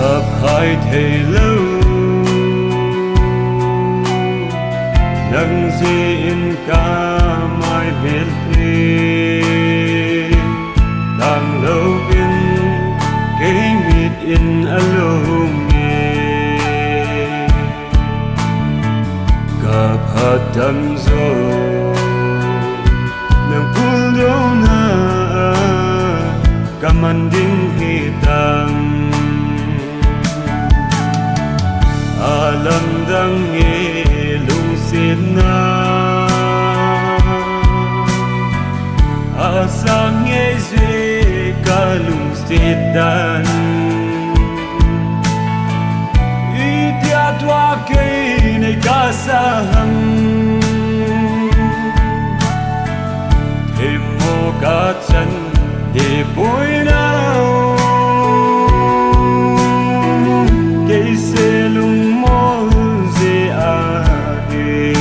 gặp hai thầy lâu nâng in ca mai biệt ly đang lâu in cái mịt in alo nghe gặp hạt tâm rồi nâng phul đâu na kamanding hitam alam dang nghe lung xin na asa nghe duyên cả lung xin dan itia tua cây này cả sa hầm thêm một cả chân để bối nào cây xe lung mô dễ à đi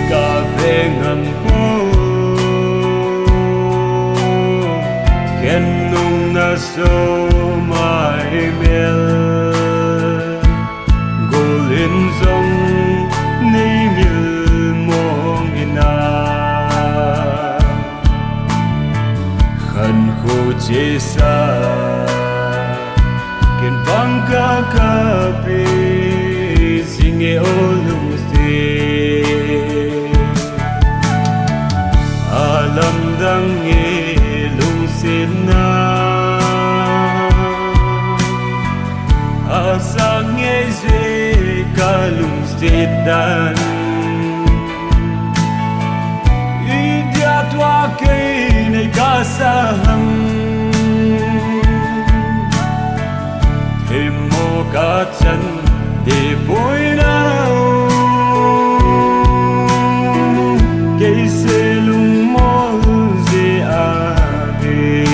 cà phê ngầm cô khen nung na sâu mai miel in dòng ni miel mong ina khăn khô chế sa kiên vang ca ca pi singe o lung se alam dang nghe lung se na asa nghe duyên kalung sedan idia tua cây này cả sa hầm thêm một cả chân để bối nào cây xe lung mô dễ à về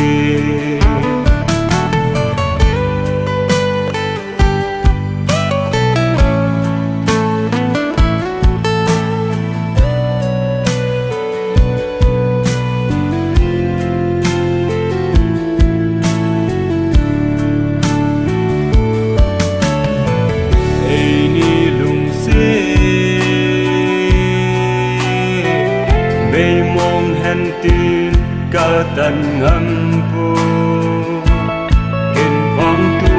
tin cả tận âm pu kinh phong tu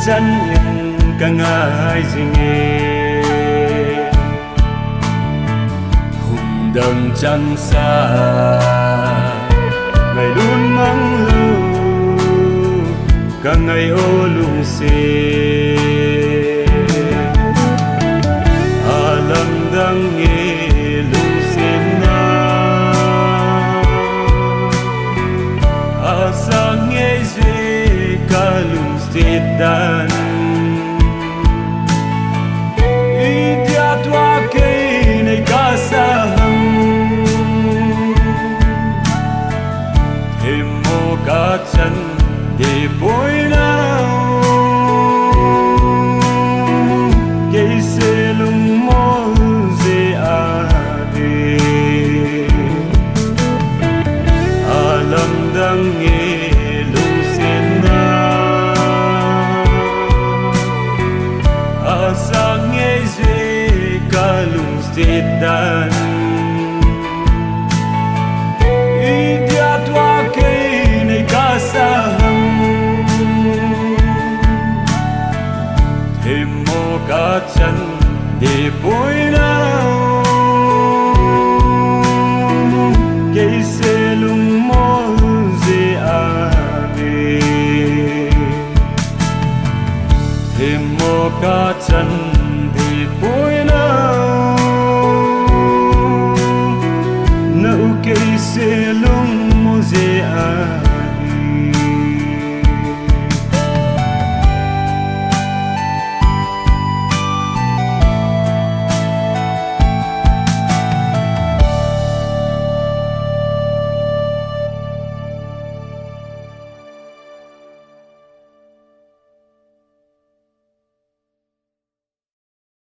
chân yên cả ngài gì nghe hùng đầm chân xa ngày luôn mong lưu cả ngày ô lung xê alam đang nghe lung xê asa nghe duyên cả lung sedan itia tua cây này cả sa hầm thêm một cả chân để bối nào cây xe lung mô dễ à đi alam dang nghe lung sen na asa nghe duyên cả lung sedan idia tua cây này cả sa hầm thêm một cả chân để bối nào